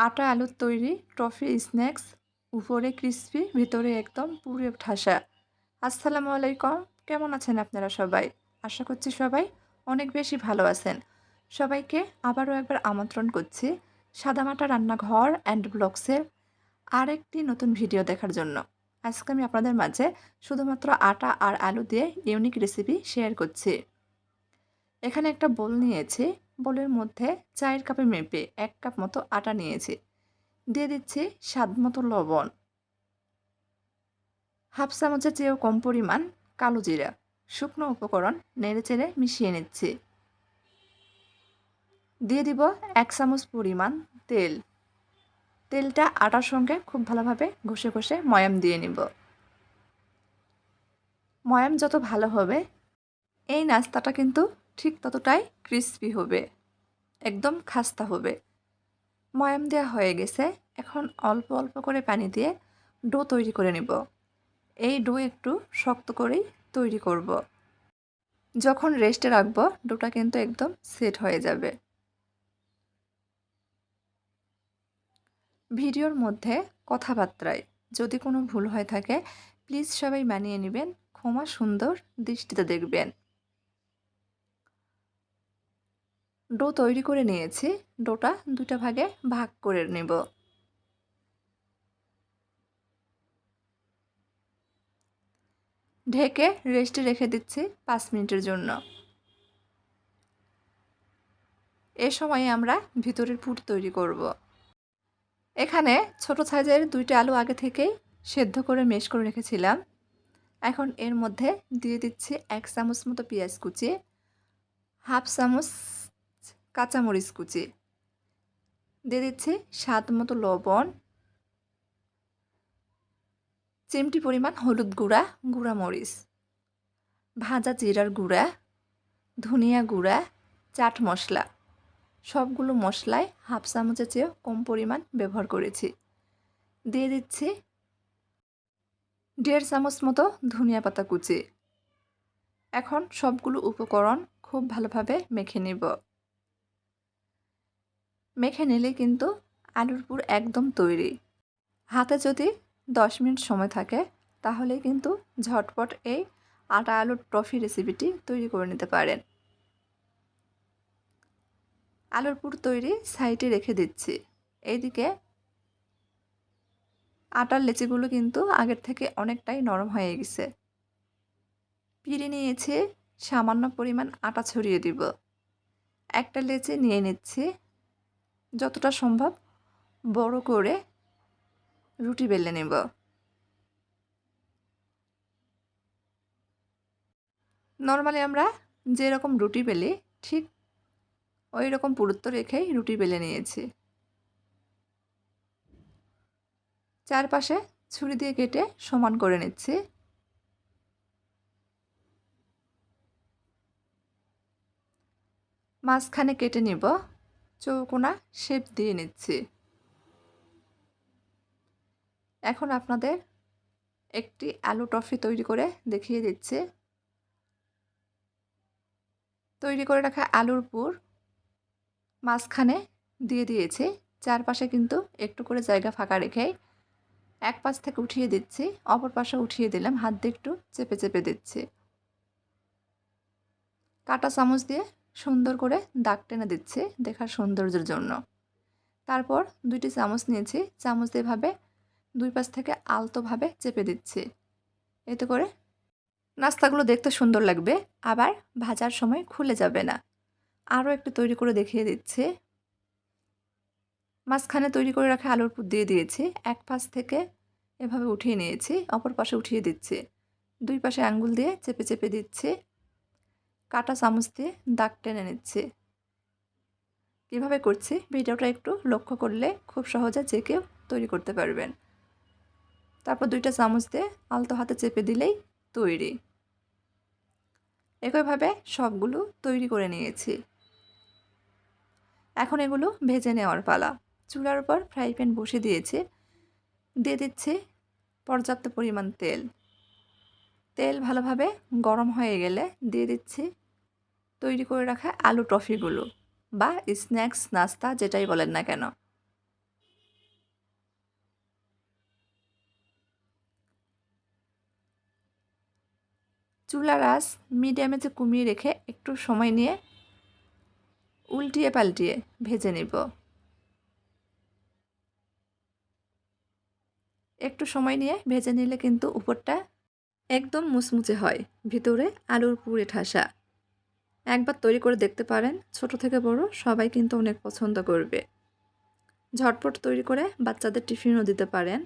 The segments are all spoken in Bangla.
আটা আলুর তৈরি টফি স্ন্যাক্স, উপরে ক্রিস্পি, ভিতরে একদম পুরে ঠাসা। আসসালামু আলাইকুম, কেমন আছেন আপনারা সবাই? আশা করছি সবাই অনেক বেশি ভালো আছেন। সবাইকে আবারও একবার আমন্ত্রণ করছি সাদামাটা রান্নাঘর অ্যান্ড ব্লগসের আরেকটি নতুন ভিডিও দেখার জন্য। আজকে আমি আপনাদের মাঝে শুধুমাত্র আটা আর আলু দিয়ে ইউনিক রেসিপি শেয়ার করছি। এখানে একটা বোল নিয়েছি, বোলের মধ্যে চায়ের কাপে মেপে 1 কাপ মতো আটা নিয়েছি। দিয়ে দিচ্ছি স্বাদ মতো লবণ, হাফ চামচের চেয়েও কম পরিমাণ কালো জিরা। শুকনো উপকরণ নেড়েচেড়ে মিশিয়ে নিচ্ছি। দিয়ে দিব 1 চামচ পরিমাণ তেল। তেলটা আটার সঙ্গে খুব ভালোভাবে ঘষে ঘষে ময়াম দিয়ে নিব। ময়াম যত ভালো হবে এই নাস্তাটা কিন্তু ঠিক ততটাই ক্রিস্পি হবে, একদম খাস্তা হবে। ময়াম দেওয়া হয়ে গেছে, এখন অল্প অল্প করে পানি দিয়ে ডো তৈরি করে নিব। এই ডো একটু শক্ত করেই তৈরি করব। যখন রেস্টে রাখবো ডোটা কিন্তু একদম সেট হয়ে যাবে। ভিডিওর মধ্যে কথাবার্তায় যদি কোনো ভুল হয়ে থাকে প্লিজ সবাই মানিয়ে নেবেন, ক্ষমা সুন্দর দৃষ্টিতে দেখবেন। ডো তৈরি করে নিয়েছি, ডোটা দুটা ভাগে ভাগ করে নেব। ঢেকে রেস্টে রেখে দিচ্ছি 5 মিনিটের জন্য। এ সময়ে আমরা ভিতরের পুর তৈরি করব। এখানে ছোট সাইজের 2টা আলু আগে থেকেই সেদ্ধ করে মেশ করে রেখেছিলাম। এখন এর মধ্যে দিয়ে দিচ্ছি 1 চামচ মতো পেঁয়াজ কুচি, হাফ চামচ কাঁচামরিচ কুচি, দিয়ে দিচ্ছি স্বাদ মতো লবণ, চিমটি পরিমাণ হলুদ গুঁড়া, গুঁড়া মরিচ, ভাজা জিরার গুঁড়া, ধনিয়া গুঁড়া, চাট মশলা। সবগুলো মশলায় হাফ চামচের চেয়েও কম পরিমাণ ব্যবহার করেছি। দিয়ে দিচ্ছি 1.5 চামচ মতো ধনিয়া পাতা কুচি। এখন সবগুলো উপকরণ খুব ভালোভাবে মেখে নেব। মেখে নিলে কিন্তু আলুর পুর একদম তৈরি। হাতে যদি 10 মিনিট সময় থাকে তাহলেই কিন্তু ঝটপট এই আটা আলুর টফি রেসিপিটি তৈরি করে নিতে পারেন। আলুর পুর তৈরি সাইডে রেখে দিচ্ছি। এইদিকে আটার লেচিগুলো কিন্তু আগের থেকে অনেকটাই নরম হয়ে গেছে। পিড়ি নিয়েছি, সামান্য পরিমাণ আটা ছড়িয়ে দিব। একটা লেচি নিয়ে নিচ্ছি, যতটা সম্ভব বড় করে রুটি বেলে নেব। নর্মালি আমরা যেরকম রুটি বেলি ঠিক ওই রকম পুরুত্ব রেখেই রুটি বেলে নিয়েছি। চারপাশে ছুরি দিয়ে কেটে সমান করে নিচ্ছি। মাঝখানে কেটে নিব, চৌকোনা শেপ দিয়ে নিচ্ছি। এখন আপনাদের একটি আলু টফি তৈরি করে দেখিয়ে দিচ্ছি। তৈরি করে রাখা আলুর পুর মাঝখানে দিয়ে দিয়েছি, চারপাশে কিন্তু একটু করে জায়গা ফাঁকা রেখে এক পাশ থেকে উঠিয়ে দিচ্ছি, অপর পাশে উঠিয়ে দিলাম, হাত দিয়ে একটু চেপে চেপে দিচ্ছি। কাঁটা চামচ দিয়ে সুন্দর করে দাগ টেনে দিচ্ছি দেখার সৌন্দর্যের জন্য। তারপর 2টি চামচ নিয়েছি, চামচ দিয়ে ভাবে দুই পাশ থেকে আলতোভাবে চেপে দিচ্ছি। এতে করে নাস্তাগুলো দেখতে সুন্দর লাগবে, আবার ভাজার সময় খুলে যাবে না। আরও একটু তৈরি করে দেখিয়ে দিচ্ছি। মাঝখানে তৈরি করে রাখা আলুর পুর দিয়ে দিয়েছি, এক পাশ থেকে এভাবে উঠিয়ে নিয়েছি, অপর পাশে উঠিয়ে দিচ্ছি। দুই পাশে আঙ্গুল দিয়ে চেপে চেপে দিচ্ছি, কাঁটা চামচ দিয়ে দাগ টেনে নিচ্ছি। কীভাবে করছি ভিডিওটা একটু লক্ষ্য করলে খুব সহজে যে কেউ তৈরি করতে পারবেন। তারপর 2টা চামচ দিয়ে আলতো হাতে চেপে দিলেই তৈরি। একইভাবে সবগুলো তৈরি করে নিয়েছি। এখন এগুলো ভেজে নেওয়ার পালা। চুলার উপর ফ্রাই প্যান বসিয়ে দিয়েছি, দিয়ে দিচ্ছি পর্যাপ্ত পরিমাণ তেল। তেল ভালোভাবে গরম হয়ে গেলে দিয়ে দিচ্ছি তৈরি করে রাখা আলু টফিগুলো বা স্ন্যাক্স নাস্তা যেটাই বলেন না কেন। চুলার আঁচ মিডিয়ামে কমিয়ে রেখে একটু সময় নিয়ে উল্টিয়ে পাল্টিয়ে ভেজে নিব। একটু সময় নিয়ে ভেজে নিলে কিন্তু উপরটা একদম মুচমুচে হয়, ভিতরে আলুর পুরে ঠাসা। একবার তৈরি করে দেখতে পারেন, ছোট থেকে বড় সবাই কিন্তু অনেক পছন্দ করবে। ঝটপট তৈরি করে বাচ্চাদের টিফিনও দিতে পারেন।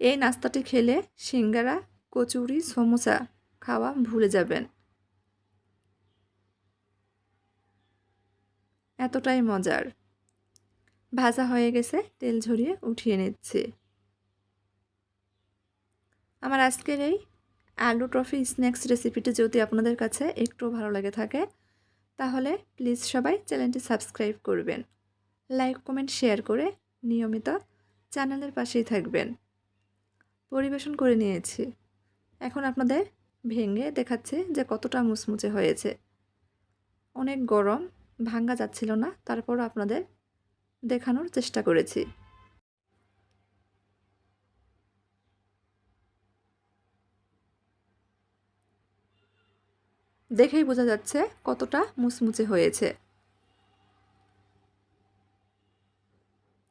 এই নাস্তাটি খেলে সিঙ্গারা, কচুরি, সমোসা খাওয়া ভুলে যাবেন, এতটাই মজার। ভাজা হয়ে গেছে, তেল ঝরিয়ে উঠিয়ে নিচ্ছি। আমার আজকের এই আলু টফি স্ন্যাক্স রেসিপিটি যদি আপনাদের কাছে একটু ভালো লেগে থাকে তাহলে প্লিজ সবাই চ্যানেলটি সাবস্ক্রাইব করবেন, লাইক কমেন্ট শেয়ার করে নিয়মিত চ্যানেলের পাশেই থাকবেন। পরিবেশন করে নিয়েছি, এখন আপনাদের ভেঙে দেখাচ্ছি যে কতটা মুচমুচে হয়েছে। অনেক গরম, ভাঙা যাচ্ছিল না, তারপরও আপনাদের দেখানোর চেষ্টা করেছি। দেখেই বোঝা যাচ্ছে কতটা মুচমুচে হয়েছে।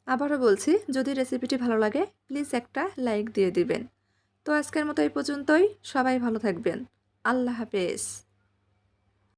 আবারও বলছি, যদি রেসিপিটি ভালো লাগে প্লিজ একটা লাইক দিয়ে দিবেন। তো আজকের মতো এই পর্যন্তই, সবাই ভালো থাকবেন। আল্লাহ হাফেজ।